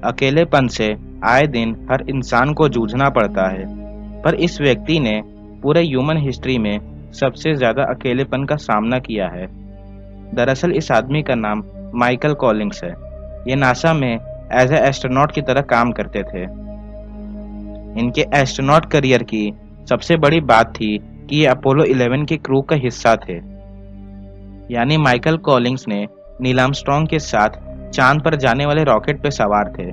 अकेलेपन से आए दिन हर इंसान को जूझना पड़ता है, पर इस व्यक्ति ने पूरे ह्यूमन हिस्ट्री में सबसे ज्यादा अकेलेपन का सामना किया है। दरअसल इस आदमी का नाम माइकल कॉलिंग्स है। ये नासा में एज ए एस्ट्रोनॉट की तरह काम करते थे। इनके एस्ट्रोनॉट करियर की सबसे बड़ी बात थी कि ये अपोलो 11 की क्रू का हिस्सा थे। यानी माइकल कॉलिंग्स ने नील आर्मस्ट्रॉन्ग के साथ चांद पर जाने वाले रॉकेट पर सवार थे।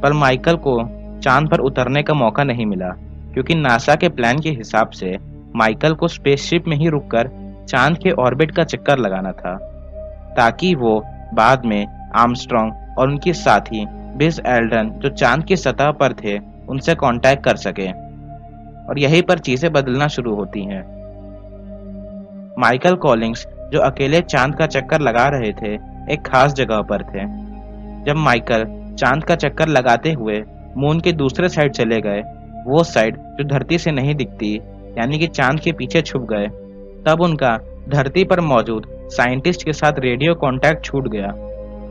पर माइकल को चांद पर उतरने का मौका नहीं मिला, क्योंकि नासा के प्लान के हिसाब से माइकल को स्पेसशिप में ही रुककर चांद के ऑर्बिट का चक्कर लगाना था, ताकि वो बाद में आर्मस्ट्रॉन्ग और उनके साथी बिज एल्ड्रिन जो चांद की सतह पर थे उनसे कांटेक्ट कर सके। और यहीं पर चीजें बदलना शुरू होती हैं। माइकल कॉलिंग्स जो अकेले चांद का चक्कर लगा रहे थे, एक खास जगह पर थे। जब माइकल चांद का चक्कर लगाते हुए मून के दूसरे साइड चले गए, वो साइड जो धरती से नहीं दिखती, यानी कि चांद के पीछे छुप गए, तब उनका धरती पर मौजूद साइंटिस्ट के साथ रेडियो कांटेक्ट छूट गया।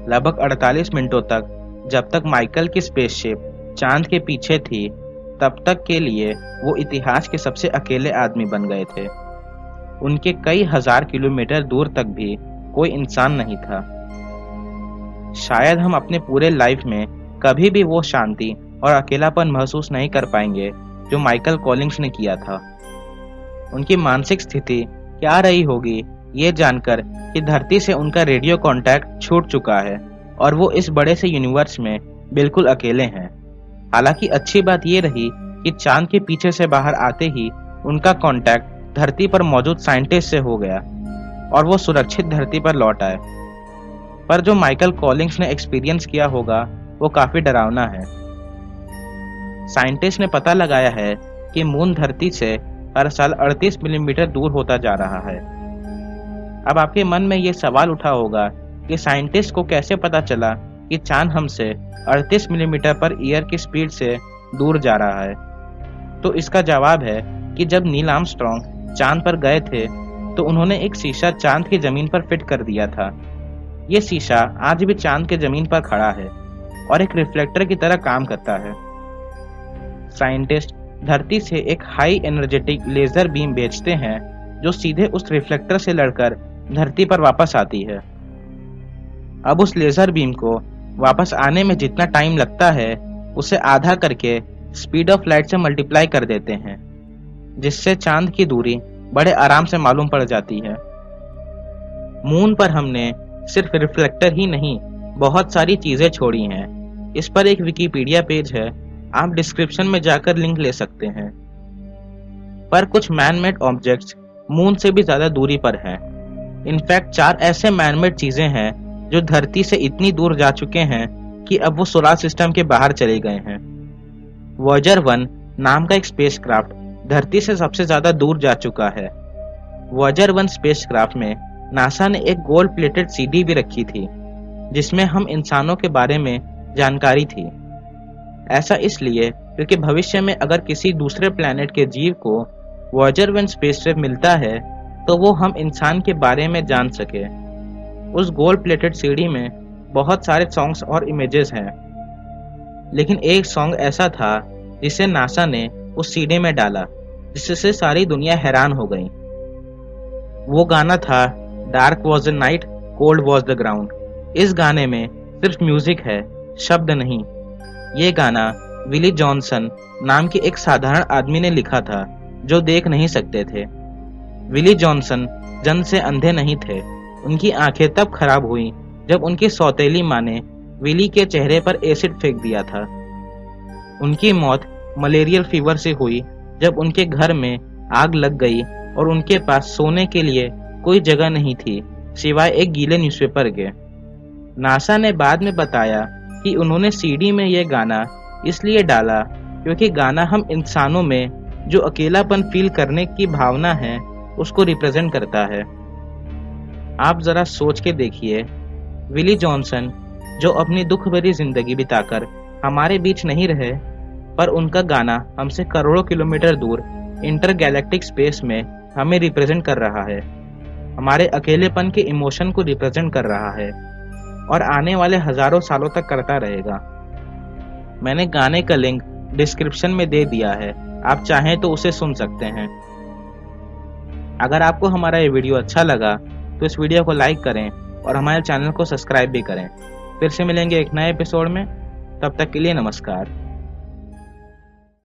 लगभग 48 मिनटों तक, जब तक माइकल की स्पेसशिप चांद के पीछे थी, तब तक के लिए वो इतिहास के सबसे अकेले आदमी बन गए थे। उनके कई हजार किलोमीटर दूर तक भी कोई इंसान नहीं था। शायद हम अपने पूरे लाइफ में कभी भी वो शांति और अकेलापन महसूस नहीं कर पाएंगे जो माइकल कॉलिंग्स ने किया था। उनकी मानसिक स्थिति क्या रही होगी ये जानकर कि धरती से उनका रेडियो कांटेक्ट छूट चुका है और वो इस बड़े से यूनिवर्स में बिल्कुल अकेले हैं। हालांकि अच्छी बात ये रही कि चांद के पीछे से बाहर आते ही उनका कांटेक्ट धरती पर मौजूद साइंटिस्ट से हो गया और वो सुरक्षित धरती पर लौट आए। पर जो माइकल कॉलिंग्स ने एक्सपीरियंस किया होगा वो काफी डरावना है। साइंटिस्ट ने पता लगाया है कि मून धरती से हर साल 38 मिलीमीटर दूर होता जा रहा है। अब आपके मन में ये सवाल उठा होगा कि साइंटिस्ट को कैसे पता चला कि चांद हमसे 38 मिलीमीटर पर ईयर की स्पीड से दूर जा रहा है। तो इसका जवाब है कि जब नील आर्मस्ट्रॉन्ग चांद पर गए थे तो उन्होंने एक शीशा चांद की जमीन पर फिट कर दिया था। ये शीशा आज भी चांद के जमीन पर खड़ा है और एक रिफ्लेक्टर की तरह काम करता है। साइंटिस्ट धरती से एक हाई एनर्जेटिक लेजर बीम भेजते हैं जो सीधे उस रिफ्लेक्टर से लड़कर धरती पर वापस आती है। अब उस लेजर बीम को वापस आने में जितना टाइम लगता है उसे आधा करके स्पीड ऑफ लाइट से मल्टीप्लाई कर देते हैं, जिससे चांद की दूरी बड़े आराम से मालूम पड़ जाती है। मून पर हमने सिर्फ रिफ्लेक्टर ही नहीं, बहुत सारी चीजें छोड़ी हैं। इस पर एक विकिपीडिया पेज है, आप डिस्क्रिप्शन में जाकर लिंक ले सकते हैं। पर कुछ मैनमेड ऑब्जेक्ट्स मून से भी ज्यादा दूरी पर हैं। इनफैक्ट 4 ऐसे मैनमेड चीजें हैं जो धरती से इतनी दूर जा चुके हैं कि अब वो सोलर सिस्टम के बाहर चले गए हैं। वॉयेजर 1 नाम का एक स्पेसक्राफ्ट धरती से सबसे ज्यादा दूर जा चुका है। वॉयेजर 1 स्पेसक्राफ्ट में नासा ने एक गोल्ड प्लेटेड सीडी भी रखी थी, जिसमें हम इंसानों के बारे में जानकारी थी। ऐसा इसलिए क्योंकि भविष्य में अगर किसी दूसरे प्लैनेट के जीव को वॉयेजर 1 स्पेसशिप मिलता है तो वो हम इंसान के बारे में जान सके। उस गोल्ड प्लेटेड सीडी में बहुत सारे सॉन्ग्स और इमेजेस हैं, लेकिन एक सॉन्ग ऐसा था जिसे नासा ने उस सीडी में डाला, जिससे सारी दुनिया हैरान हो गई। वो गाना था dark was the night, cold was the ground. इस गाने में सिर्फ म्यूजिक है, शब्द नहीं। ये गाना विली जॉनसन नाम के एक साधारण आदमी ने लिखा था जो देख नहीं सकते थे। विली जॉनसन जन्म से अंधे नहीं थे। उनकी आंखें तब खराब हुई जब उनकी सौतेली माँ ने विली के चेहरे पर एसिड फेंक दिया था। उनकी मौत मलेरियल फीवर से हुई जब उनके घर में आग लग गई और उनके पास सोने के लिए कोई जगह नहीं थी सिवाय एक गीले न्यूज़पेपर के। नासा ने बाद में बताया कि उन्होंने सीडी में यह गाना इसलिए डाला क्योंकि गाना हम इंसानों में जो अकेलापन फील करने की भावना है उसको रिप्रेजेंट करता है। आप जरा सोच के देखिए, विली जॉनसन जो अपनी दुख भरी जिंदगी बिताकर हमारे बीच नहीं रहे, पर उनका गाना हमसे करोड़ों किलोमीटर दूर इंटरगैलेक्टिक स्पेस में हमें रिप्रेजेंट कर रहा है, हमारे अकेलेपन के इमोशन को रिप्रेजेंट कर रहा है और आने वाले हजारों सालों तक करता रहेगा। मैंने गाने का लिंक डिस्क्रिप्शन में दे दिया है, आप चाहें तो उसे सुन सकते हैं। अगर आपको हमारा ये वीडियो अच्छा लगा तो इस वीडियो को लाइक करें और हमारे चैनल को सब्सक्राइब भी करें। फिर से मिलेंगे एक नए एपिसोड में, तब तक के लिए नमस्कार।